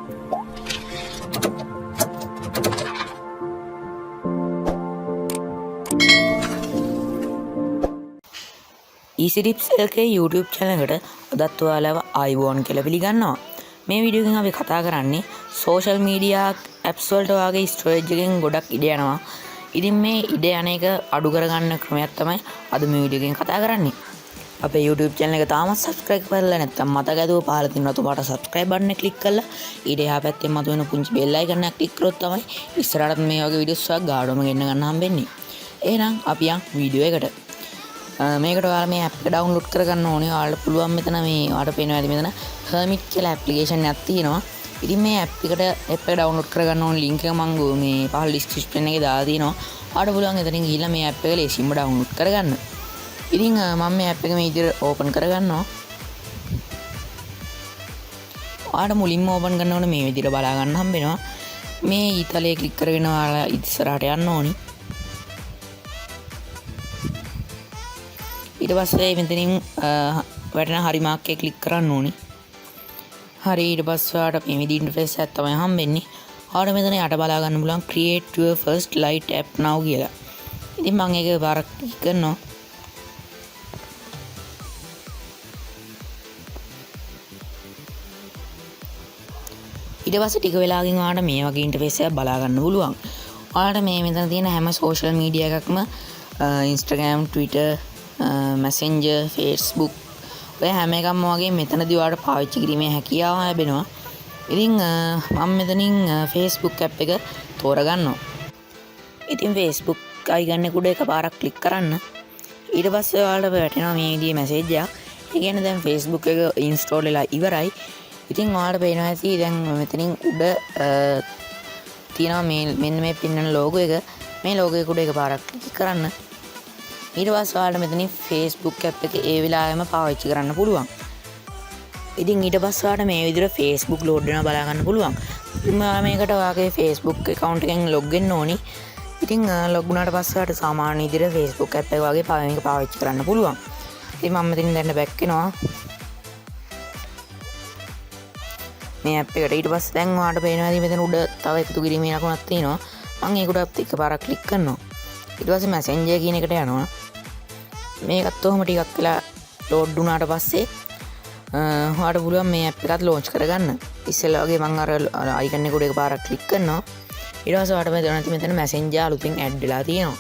Easy Tips LK YouTube channel එකට අදත් ඔයාලව ආයුබෝවන් කියලා පිළිගන්නවා. මේ වීඩියෝ එකෙන් අපි කතා කරන්නේ social media apps වලට වාගේ storage එකෙන් ගොඩක් ඉඩ යනවා. ඉතින් මේ ඉඩ යන එක අඩු කරගන්න ක්‍රමයක් තමයි අද මේ වීඩියෝ එකෙන් කතා කරන්නේ. අපේ YouTube channel එක තාමත් subscribe කරලා නැත්නම් මතක ඇතුව පහළ තියෙන ඔතනට subscribe button එක click කරලා ඊට එහා පැත්තේ මතුවෙන පුංචි bell icon එකක් click කරොත් තමයි ඉස්සරහට මේ වගේ videos එකක් ගාඩොම ගෙන්න ගන්න හම්බෙන්නේ. එහෙනම් අපි යන් වීඩියෝ එකට. මේකට ඔයාලා මේ app එක download කරගන්න ඕනේ. ඔයාලට පුළුවන් මෙතන මේ ඔයාලට පේනවා ඇති මෙතන Hermit කියලා application එකක් තියෙනවා. ඉතින් මේ app එක download කරගන්න ඕනේ link එක මම මේ පහළ description එකේ දාලා තියෙනවා. ඔයාලට පුළුවන් එතනින් ගිහිල්ලා මේ app එක ලේසියෙන්ම download කරගන්න. ඉතින් මම මේ app එක මේ විදිහට open කරගන්නවා. ඔයාලට මුලින්ම open කරනකොට මේ විදිහට බලා ගන්න හම්බෙනවා. මේ ඊතලයේ click කරගෙන ඔයාලා ඉස්සරහට යන්න ඕනේ. ඊට පස්සේ මෙතනින් වැටෙන හරි මාක් එක ක්ලික් කරන්න ඕනේ. හරි ඊට පස්සේ ඔයාලට මේ විදිහේ ඉන්ටර්ෆේස් එකක් තමයි හම්බෙන්නේ. ඔයාලට මෙතන යට බලා ගන්න පුළුවන් create your first light app now කියලා. ඉතින් මම ඒක පාරක් ක්ලික් කරනවා. ඊට පස්සේ ටික වෙලාවකින් ඔයාලට මේ වගේ ඉන්ටර්ෆේස් එකක් බලා ගන්න පුළුවන්. ඔයාලට මේ මෙතන තියෙන හැම social media එකක්ම Instagram, Twitter, Messenger, Facebook ඔය හැම එකක්ම වගේ මෙතනදී ඔයාලට පාවිච්චි කිරීමේ හැකියාව ලැබෙනවා. ඉතින් මම මෙතනින් Facebook app එක තෝරගන්නවා. ඉතින් Facebook icon එක උඩ එකපාරක් ක්ලික් කරන්න. ඊට පස්සේ ඔයාලට වැටෙනවා මේ විදිහේ මැසේජ් එකක්. ඒ කියන්නේ දැන් Facebook එක install වෙලා ඉවරයි. ඉතින් ඔයාලට පේනවා ඇති දැන් මෙතනින් උඩ තියෙනවා මෙන්න මේ පින්නන logo එක. මේ logo එක උඩ එකපාරක් ක්ලික් කරන්න. ඊට පස්සේ ඔයාලට මෙතනින් Facebook app එක ඒ වෙලාවෙම පාවිච්චි කරන්න පුළුවන්. ඉතින් ඊට පස්සේ ඔයාලට මේ විදිහට Facebook load වෙනවා බලා ගන්න පුළුවන්. ඉතින් මේකට ඔයාගේ Facebook account එකෙන් log වෙන්න ඕනි. ඉතින් log වුණාට පස්සේ ඔයාලට සාමාන්‍ය විදිහට Facebook app එක වගේ පාවිච්චි කරන්න පුළුවන්. ඉතින් මම මෙතනින් දැන් back වෙනවා. මේ app එකට ඊට පස්සේ දැන් ඔයාලට පේනවා ඇති මෙතන උඩ තව එකතු කිරීමේ ලකුණක් තියෙනවා. මම ඒකට එකපාරක් click කරනවා. ඊට පස්සේ Messenger කියන එකට යනවා. මේකත් ඔහොම ටිකක් වෙලා load වුණාට පස්සේ ඔයාලට පුළුවන් මේ app එකත් launch කරගන්න. ඉස්සෙල්ලා වගේ මම අර icon එක උඩ එකපාරක් click කරනවා. ඊට පස්සේ ඔයාලට මෙතන Messenger අලුතින් add වෙලා තියෙනවා.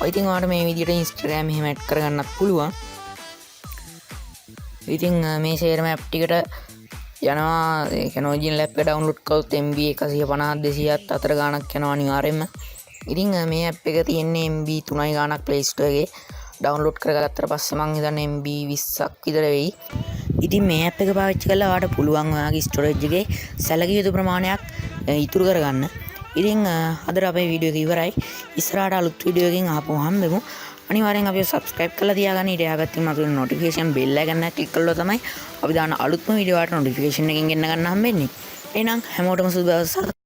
ඔය ඉතින් ඔයාලට මේ විදිහට Instagram එහෙම add කරගන්නත් පුළුවන්. ඉතින් මේ සේරම app ටිකට යනවා ඒ කියන්නේ ඔරිජිනල් app එක download කරොත් MB 150 200ත් අතර ගාණක් යනවා අනිවාර්යයෙන්ම. ඉතින් මේ app එක තියෙන්නේ MB 3යි ගාණක් Play Store එකේ. download කරගත්තට පස්සේ මම හිතන්නේ MB 20ක් විතර වෙයි. ඉතින් මේ app එක පාවිච්චි කරලා ඔයාලට පුළුවන් ඔයාගේ storage එකේ සැලකිය යුතු ප්‍රමාණයක් ඉතුරු කරගන්න. ඉතින් අද අපේ වීඩියෝ එක ඉවරයි. ඉස්සරහට අලුත් වීඩියෝ එකකින් ආපහු හම්බෙමු. අනිවාර්යෙන් අපිව subscribe කරලා තියාගන්න. ඊට එහාගත්තින් මතුවෙන notification bell එක ගන්න click කළොත් තමයි අපි දාන අලුත්ම වීඩියෝ වලට notification එකකින් ගෙන්න ගන්න හම්බෙන්නේ. එහෙනම් හැමෝටම සුබ දවසක්.